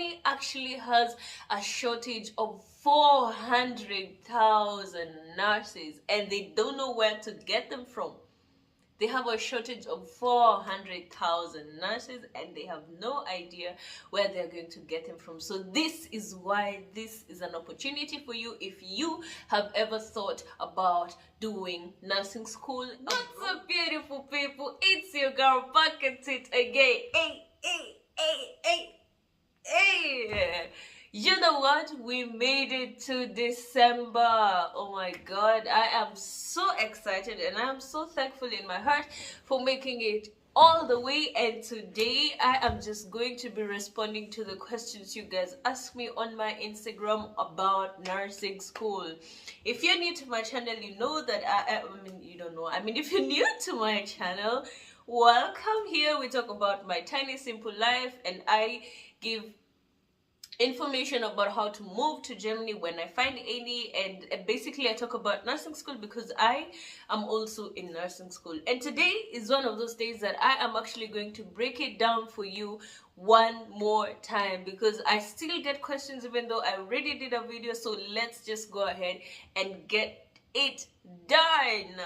Germany actually has a shortage of 400,000 nurses, and they don't know where to get them from. They have a shortage of 400,000 nurses, and they have no idea where they're going to get them from. So this is why this is an opportunity for you if you have ever thought about doing nursing school. What's up, beautiful people? It's your girl back at it again. Hey. You know what? We made it to December. Oh my God. I am so excited and I am so thankful in my heart for making it all the way. And today I am just going to be responding to the questions you guys ask me on my Instagram about nursing school. If you're new to my channel, you know that you don't know. If you're new to my channel, welcome. Here we talk about my tiny simple life, and I give information about how to move to Germany when I find any, and basically I talk about nursing school because I am also in nursing school. And today is one of those days that I am actually going to break it down for you one more time, because I still get questions even though I already did a video. So let's just go ahead and get it done.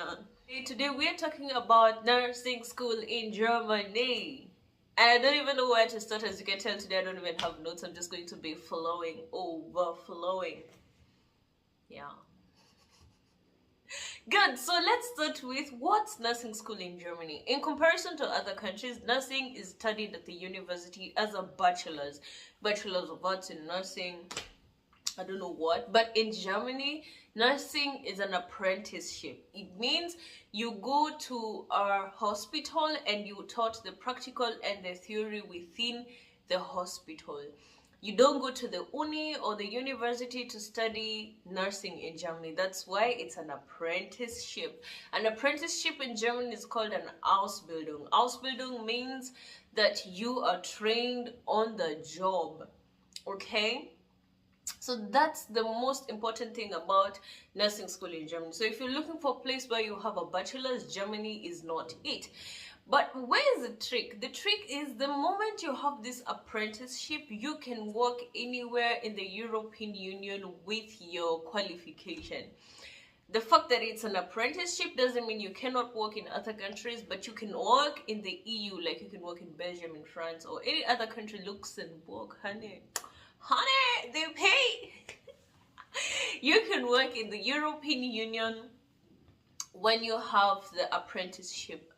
Today we are talking about nursing school in Germany. And I don't even know where to start. As you can tell, today I don't even have notes. I'm just going to be overflowing. Yeah. Good. So let's start with what's nursing school in Germany. In comparison to other countries, nursing is studied at the university as a bachelor's of arts in nursing. I don't know what, but in Germany, nursing is an apprenticeship. It means you go to our hospital and you taught the practical and the theory within the hospital. You don't go to the uni or the university to study nursing in Germany. That's why it's an apprenticeship. An apprenticeship in Germany is called an Ausbildung. Ausbildung means that you are trained on the job, okay? So that's the most important thing about nursing school in Germany. So if you're looking for a place where you have a bachelor's, Germany is not it. But where's the trick? The trick is the moment you have this apprenticeship, you can work anywhere in the European Union with your qualification. The fact that it's an apprenticeship doesn't mean you cannot work in other countries, but you can work in the EU, like you can work in Belgium, in France, or any other country. Luxembourg, honey, they pay. You can work in the European Union when you have the apprenticeship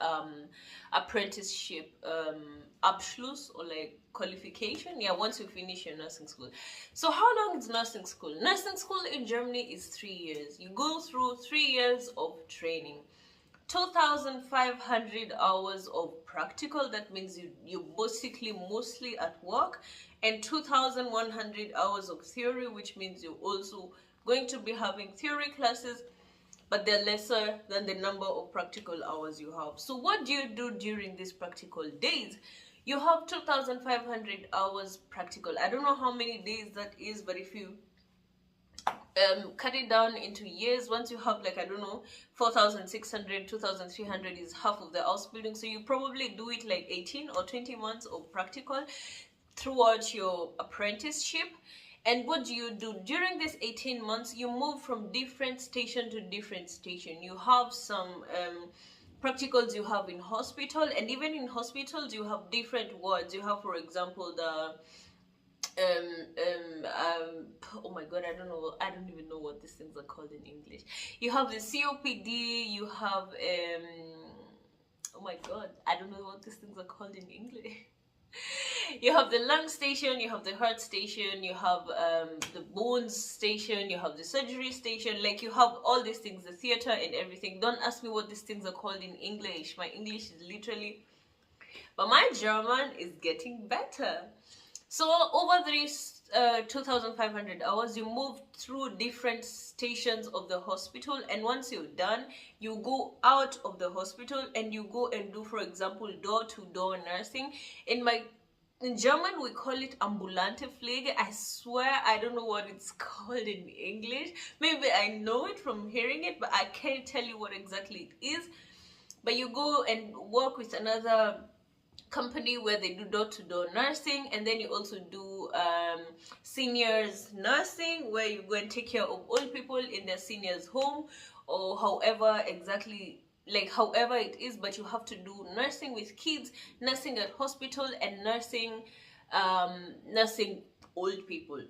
Abschluss, or like qualification. Yeah, once you finish your nursing school. So how long is nursing school? Nursing school in Germany is 3 years. You go through 3 years of training. 2,500 hours of practical, that means you're basically mostly at work, and 2,100 hours of theory, which means you're also going to be having theory classes, but they're lesser than the number of practical hours you have. So what do you do during these practical days? You have 2,500 hours practical. I don't know how many days that is, but if you cut it down into years, once you have, like, I don't know, 4,600, 2,300 is half of the Ausbildung. So you probably do it like 18 or 20 months of practical throughout your apprenticeship. And what do you do during these 18 months? You move from different station to different station. You have some practicals you have in hospital, and even in hospitals you have different wards. You have, for example, the oh my God, I don't even know what these things are called in English. You have the COPD, you have oh my God, I don't know what these things are called in English. You have the lung station, you have the heart station, you have the bones station, you have the surgery station. Like, you have all these things, the theater and everything. Don't ask me what these things are called in English. My English is literally, but my German is getting better. So over these 2,500 hours, you move through different stations of the hospital, and once you're done, you go out of the hospital and you go and do, for example, door-to-door nursing. In German, we call it ambulante Pflege. I swear I don't know what it's called in English. Maybe I know it from hearing it, but I can't tell you what exactly it is. But you go and work with another company where they do door-to-door nursing, and then you also do seniors nursing, where you go and take care of old people in their seniors home, or however exactly, like however it is, but you have to do nursing with kids, nursing at hospital, and nursing old people.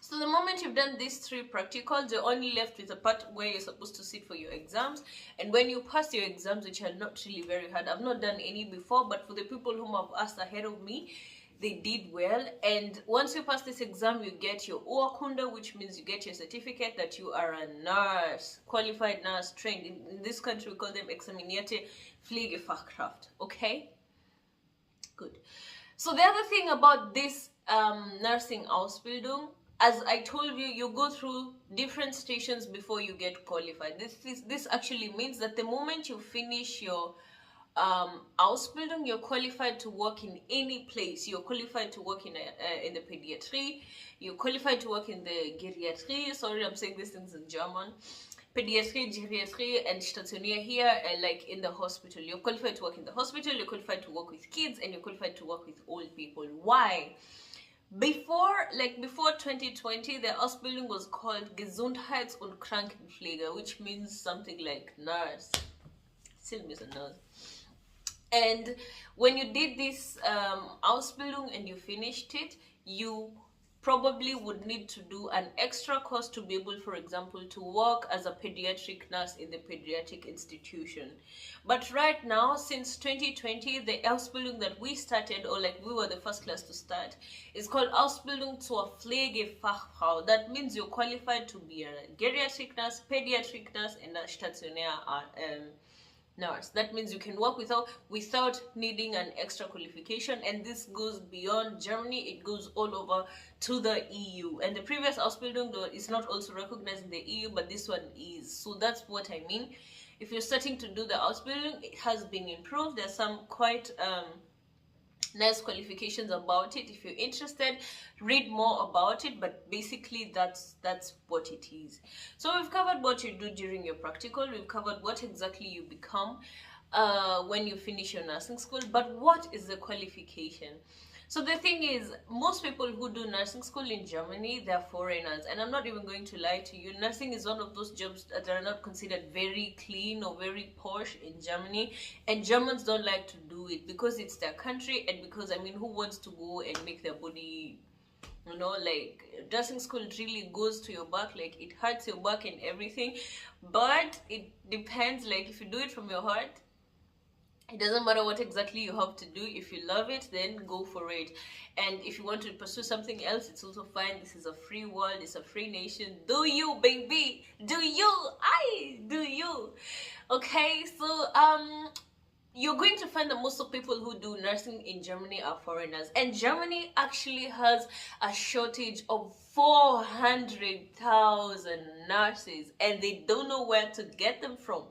So the moment you've done these 3 practicals, you're only left with a part where you're supposed to sit for your exams. And when you pass your exams, which are not really very hard, I've not done any before, but for the people whom have asked ahead of me, they did well. And once you pass this exam, you get your Oakunda, which means you get your certificate that you are a nurse, qualified nurse, trained. In this country, we call them examinierte Pflegefachkraft. Okay? Good. So the other thing about this nursing Ausbildung, as I told you, you go through different stations before you get qualified. This actually means that the moment you finish your Ausbildung, you're qualified to work in any place. You're qualified to work in the pediatry. You're qualified to work in the geriatry. Sorry, I'm saying these things in German. Pediatry, geriatry, and stationeer here, like in the hospital. You're qualified to work in the hospital. You're qualified to work with kids, and you're qualified to work with old people. Why? Before 2020, the Ausbildung was called Gesundheits- und Krankenpflege, which means something like nurse. Still means a nurse. And when you did this Ausbildung and you finished it, you probably would need to do an extra course to be able, for example, to work as a pediatric nurse in the pediatric institution. But right now, since 2020, the Ausbildung that we started, or like we were the first class to start, is called Ausbildung zur Pflegefachfrau. That means you're qualified to be a geriatric nurse, pediatric nurse, and a stationär nurse. That means you can work without needing an extra qualification, and this goes beyond Germany. It goes all over to the EU. And the previous Ausbildung is not also recognized in the EU, but this one is. So that's what I mean. If you're starting to do the Ausbildung, it has been improved. There's some quite nice qualifications about it. If you're interested, read more about it, but basically that's what it is. So we've covered what you do during your practical. We've covered what exactly you become when you finish your nursing school. But what is the qualification? So the thing is, most people who do nursing school in Germany, they're foreigners. And I'm not even going to lie to you. Nursing is one of those jobs that are not considered very clean or very posh in Germany. And Germans don't like to do it because it's their country, and because, I mean, who wants to go and make their body, you know, like, nursing school really goes to your back, like, it hurts your back and everything. But it depends, like, if you do it from your heart, it doesn't matter what exactly you have to do. If you love it, then go for it. And if you want to pursue something else, it's also fine. This is a free world. It's a free nation. Do you, baby? Do you? Do you? Okay, so you're going to find that most of people who do nursing in Germany are foreigners. And Germany actually has a shortage of 400,000 nurses, and they don't know where to get them from.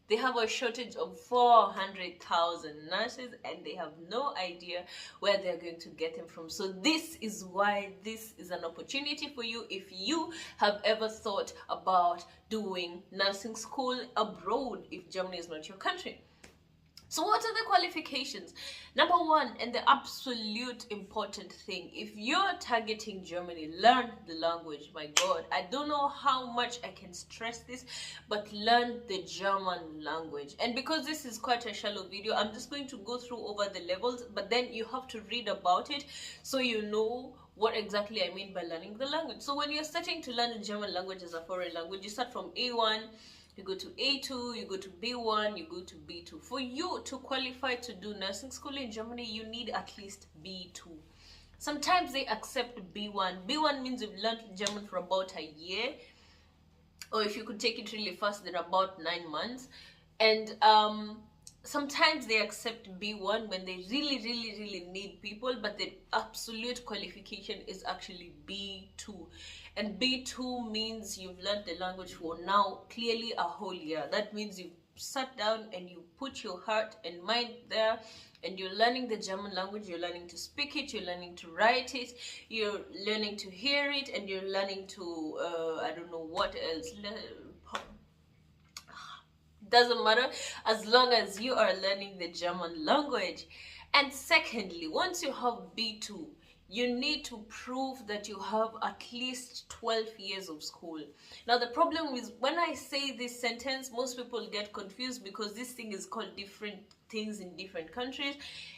They have a shortage of 400,000 nurses, and they have no idea where they're going to get them from. So this is why this is an opportunity for you if you have ever thought about doing nursing school abroad, if Germany is not your country. So what are the qualifications? Number one, and the absolute important thing, if you're targeting Germany, learn the language. My God, I don't know how much I can stress this, but learn the German language. And because this is quite a shallow video, I'm just going to go through over the levels, but then you have to read about it so you know what exactly I mean by learning the language. So when you're starting to learn the German language as a foreign language, you start from A1, you go to A2, you go to B1, you go to B2. For you to qualify to do nursing school in Germany, you need at least B2. Sometimes they accept B1. B1 means you've learned German for about a year, or if you could take it really fast, then about 9 months. And sometimes they accept B1 when they really need people, but the absolute qualification is actually B2. And B2 means you've learned the language for now clearly a whole year. That means you've sat down and you put your heart and mind there, and you're learning the German language. You're learning to speak it, you're learning to write it, you're learning to hear it, and you're learning to I don't know what else. Doesn't matter as long as you are learning the German language. And secondly, once you have B2, you need to prove that you have at least 12 years of school. Now, the problem is when I say this sentence, most people get confused because this thing is called different things in different countries.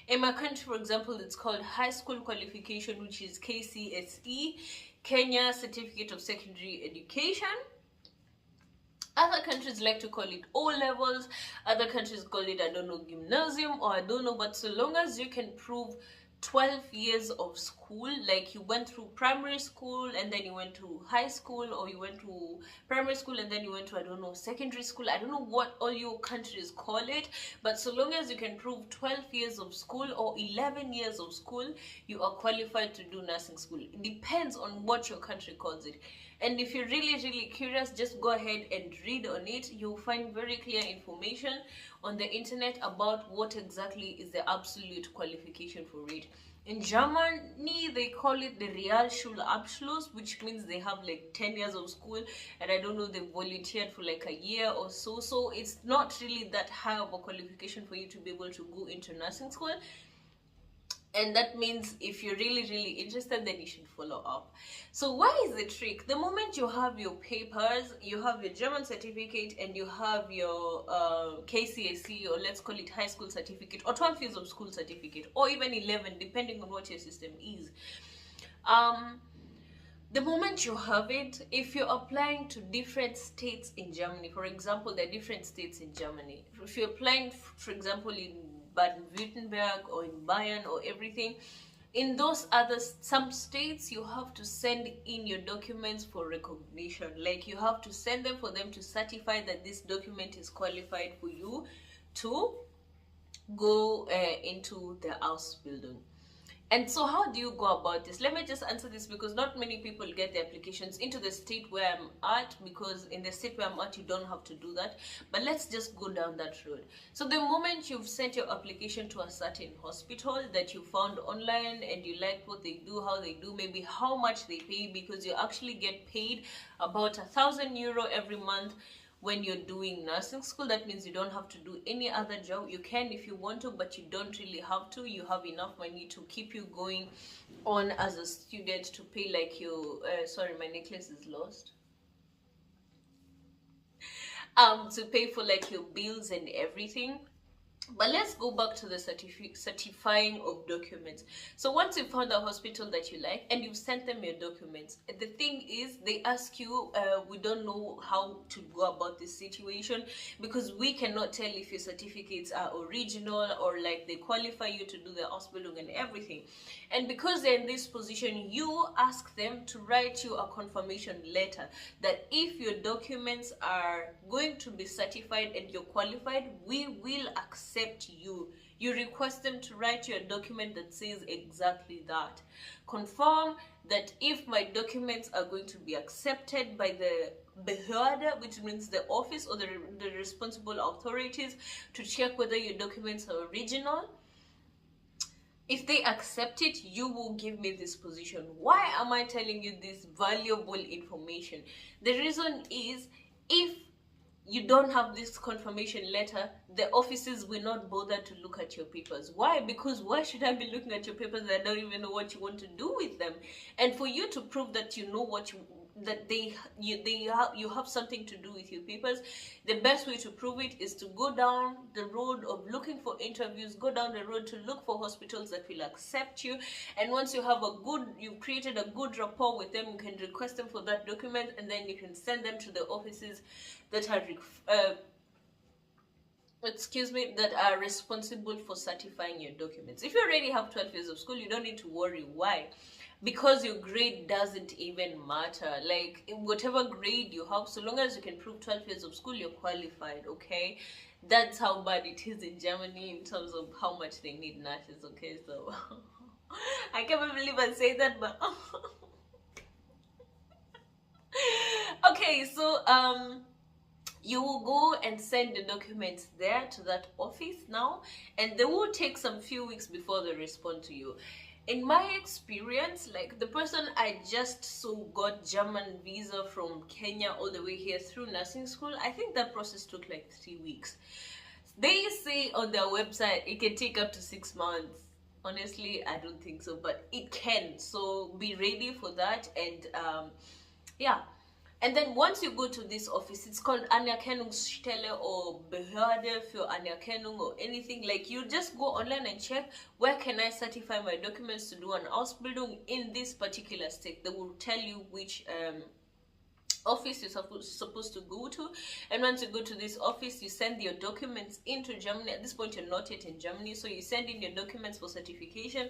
In my country, for example, it's called High School Qualification, which is KCSE, Kenya Certificate of Secondary Education. Other countries like to call it O levels, other countries call it, I don't know, gymnasium, or I don't know, but so long as you can prove 12 years of school, like you went through primary school and then you went to high school, or you went to primary school and then you went to, I don't know, secondary school, I don't know what all your countries call it, but so long as you can prove 12 years of school or 11 years of school, you are qualified to do nursing school. It depends on what your country calls it. And if you're really curious, just go ahead and read on it. You'll find very clear information on the internet about what exactly is the absolute qualification for it. In Germany, they call it the Realschulabschluss, which means they have like 10 years of school, and I don't know, they volunteered for like a year or so. So it's not really that high of a qualification for you to be able to go into nursing school. And that means if you're really interested, then you should follow up. So what is the trick? The moment you have your papers, you have your German certificate, and you have your KCSE, or let's call it high school certificate, or 12 years of school certificate, or even 11, depending on what your system is. The moment you have it, if you're applying to different states in Germany, for example, there are different states in Germany. If you're applying, for example, in Baden-Württemberg or in Bayern or everything, in those other some states, you have to send in your documents for recognition. Like you have to send them for them to certify that this document is qualified for you to go into the Ausbildung. And so how do you go about this? Let me just answer this because not many people get their applications into the state where I'm at, because in the state where I'm at, you don't have to do that. But let's just go down that road. So the moment you've sent your application to a certain hospital that you found online and you like what they do, how they do, maybe how much they pay, because you actually get paid about €1,000 every month when you're doing nursing school. That means you don't have to do any other job. You can if you want to, but you don't really have to. You have enough money to keep you going on as a student, to pay like your sorry, my necklace is lost. To pay for like your bills and everything. But let's go back to the certifying of documents. So once you found a hospital that you like and you've sent them your documents, the thing is they ask you, we don't know how to go about this situation, because we cannot tell if your certificates are original or like they qualify you to do the Ausbildung and everything. And because they're in this position, you ask them to write you a confirmation letter that if your documents are going to be certified and you're qualified, we will accept you. You request them to write you a document that says exactly that. Confirm that if my documents are going to be accepted by the Behörde, which means the office or the responsible authorities to check whether your documents are original. If they accept it, you will give me this position. Why am I telling you this valuable information? The reason is, if you don't have this confirmation letter, the offices will not bother to look at your papers. Why? Because why should I be looking at your papers that I don't even know what you want to do with them? And for you to prove that you know what you have something to do with your papers, the best way to prove it is to go down the road of looking for interviews, go down the road to look for hospitals that will accept you. And once you have you've created a good rapport with them, you can request them for that document, and then you can send them to the offices that are that are responsible for certifying your documents. If you already have 12 years of school, you don't need to worry. Why? Because your grade doesn't even matter. Like, whatever grade you have, so long as you can prove 12 years of school, you're qualified, okay? That's how bad it is in Germany in terms of how much they need nurses, okay? So, I can't believe I say that, but... Okay, so, you will go and send the documents there to that office now, and they will take some few weeks before they respond to you. In my experience, like the person I just got German visa from Kenya all the way here through nursing school, I think that process took like 3 weeks. They say on their website it can take up to 6 months. Honestly, I don't think so, but it can. So be ready for that. And yeah. And then once you go to this office, it's called Anerkennungsstelle or Behörde für Anerkennung or anything. Like, you just go online and check, where can I certify my documents to do an Ausbildung in this particular state. They will tell you which office you're supposed to go to. And once you go to this office, you send your documents into Germany. At this point, you're not yet in Germany, so you send in your documents for certification.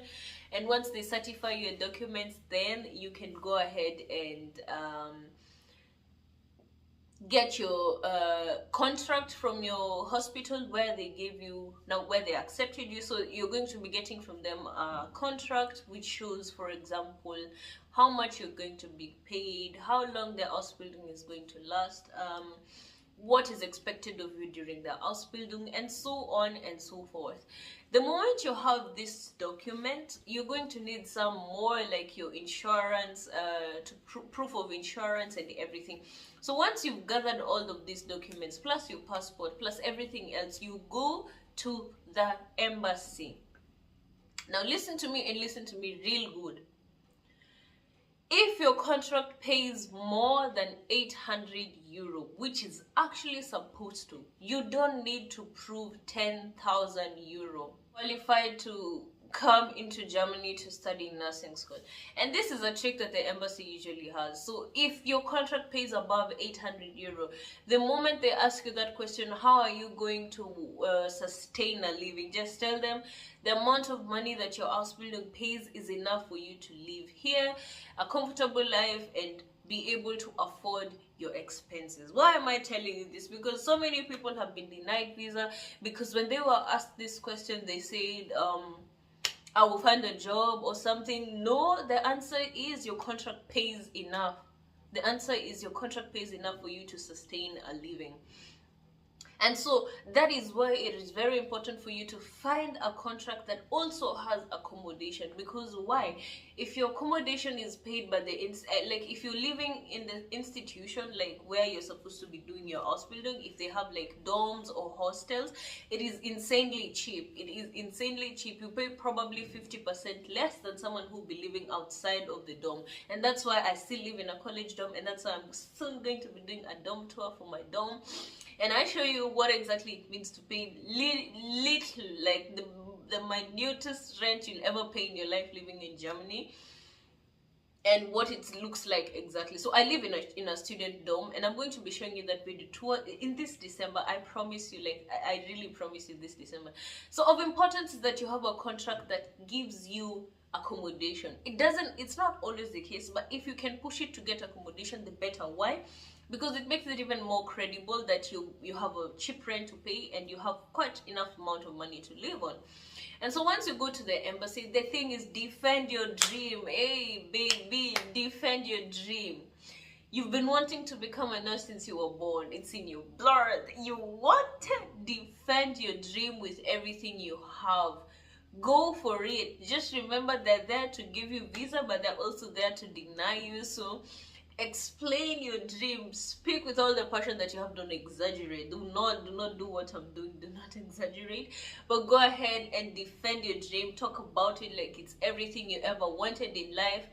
And once they certify your documents, then you can go ahead and get your contract from your hospital where they gave you, now where they accepted you. So you're going to be getting from them a contract which shows, for example, how much you're going to be paid, how long the Ausbildung is going to last, what is expected of you during the Ausbildung, and so on and so forth. The moment you have this document, you're going to need some more, like your insurance, proof of insurance and everything. So once you've gathered all of these documents, plus your passport, plus everything else, you go to the embassy. Now listen to me, and listen to me real good. If your contract pays more than 800 euro, which is actually supposed to, you don't need to prove 10,000 euro. Qualified to come into Germany to study nursing school. And this is a trick that the embassy usually has. So if your contract pays above 800 euro, the moment they ask you that question, how are you going to sustain a living, just tell them the amount of money that your Ausbildung pays is enough for you to live here, a comfortable life, and be able to afford your expenses. Why am I telling you this? Because so many people have been denied visa because when they were asked this question, they said, I will find a job or something. No, the answer is your contract pays enough. The answer is your contract pays enough for you to sustain a living. And so that is why it is very important for you to find a contract that also has accommodation. Because why? If your accommodation is paid by the like if you're living in the institution, like where you're supposed to be doing your Ausbildung, if they have like dorms or hostels, it is insanely cheap. It is insanely cheap. You pay probably 50% less than someone who will be living outside of the dorm. And that's why I still live in a college dorm, and that's why I'm soon going to be doing a dorm tour for my dorm. And I show you what exactly it means to pay little, like the minutest rent you'll ever pay in your life living in Germany, and what it looks like exactly. So I live in a student dorm, and I'm going to be showing you that video tour in this December. I promise you, like I really promise you this December. So of importance is that you have a contract that gives you accommodation. It's not always the case, but if you can push it to get accommodation, the better. Why? Because it makes it even more credible that you have a cheap rent to pay and you have quite enough amount of money to live on. And so once you go to the embassy, the thing is, defend your dream. Hey baby, defend your dream. You've been wanting to become a nurse since you were born. It's in your blood. You want to defend your dream with everything you have. Go for it. Just remember, they're there to give you visa, but they're also there to deny you. So explain your dream. Speak with all the passion that you have. Don't exaggerate. Do not do what I'm doing. Do not exaggerate, but go ahead and defend your dream. Talk about it like it's everything you ever wanted in life.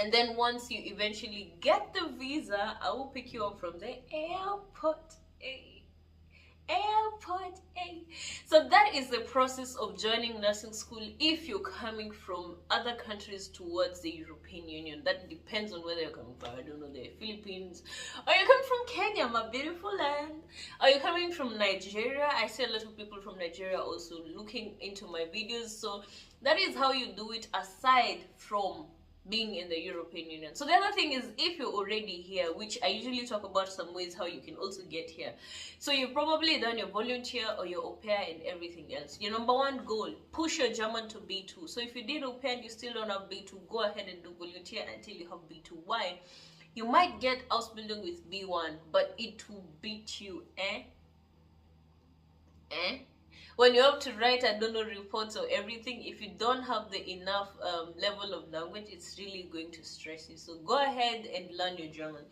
And then once you eventually get the visa, I will pick you up from the airport. Airport. So that is the process of joining nursing school if you're coming from other countries towards the European Union. That depends on whether you're coming from, I don't know, the Philippines, or you're coming from Kenya, my beautiful land, or you're coming from Nigeria. I see a lot of people from Nigeria also looking into my videos. So that is how you do it, aside from being in the European Union. So the other thing is, if you're already here, which I usually talk about some ways how you can also get here. So you've probably done your volunteer or your au pair and everything else. Your number one goal, push your German to B2. So if you did au pair and you still don't have B2, go ahead and do volunteer until you have B2. Why? You might get Ausbildung with B1, but it will beat you, When you have to write, I don't know, reports or everything, if you don't have the enough level of language, it's really going to stress you. So go ahead and learn your German.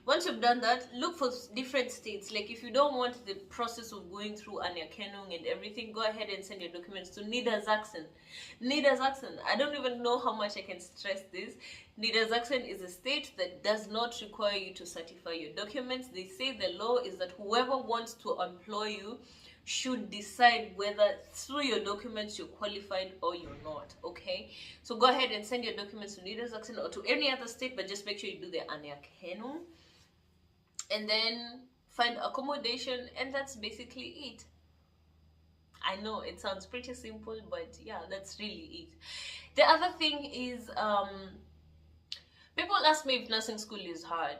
Once you've done that, look for different states. Like if you don't want the process of going through Anerkennung and everything, go ahead and send your documents to Niedersachsen. Niedersachsen, I don't even know how much I can stress this. Niedersachsen is a state that does not require you to certify your documents. They say the law is that whoever wants to employ you should decide whether through your documents you're qualified or you're not. Okay, so go ahead and send your documents to Niedersachsen or to any other state, but just make sure you do the Anerkennung and then find accommodation, and that's basically it. I know it sounds pretty simple, but yeah, that's really it. The other thing is people ask me if nursing school is hard.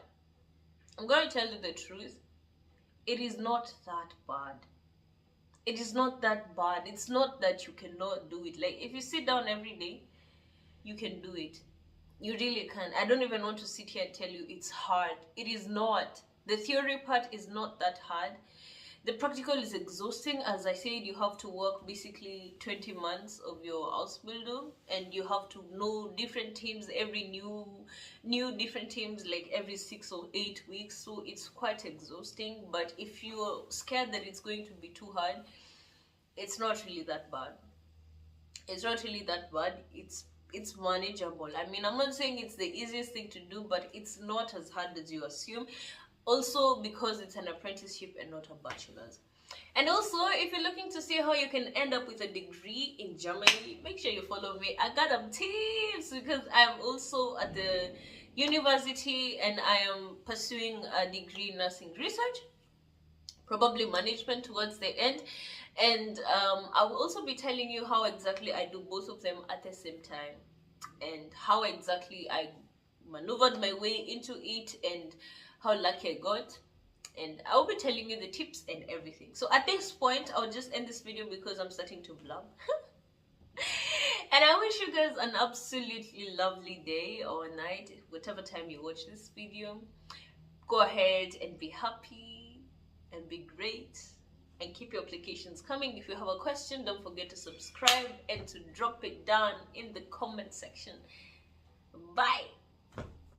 I'm going to tell you the truth. It is not that bad. It is not that bad. It's not that you cannot do it. Like if you sit down every day, you can do it. You really can. I don't even want to sit here and tell you it's hard. It is not. The theory part is not that hard. The practical is exhausting. As I said, you have to work basically 20 months of your Ausbildung, and you have to know different teams, every new different teams, like every 6 or 8 weeks. So it's quite exhausting. But if you're scared that it's going to be too hard, it's not really that bad. It's not really that bad. It's manageable. I mean, I'm not saying it's the easiest thing to do, but it's not as hard as you assume. Also because it's an apprenticeship and not a bachelor's. And also, if you're looking to see how you can end up with a degree in Germany, make sure you follow me. I got some tips because I'm also at the university and I am pursuing a degree in nursing research, probably management towards the end. And I will also be telling you how exactly I do both of them at the same time and how exactly I maneuvered my way into it and how lucky I got, and I'll be telling you the tips and everything. So at this point, I'll just end this video because I'm starting to vlog. And I wish you guys an absolutely lovely day or night, whatever time you watch this video. Go ahead and be happy and be great and keep your applications coming. If you have a question, don't forget to subscribe and to drop it down in the comment section. Bye.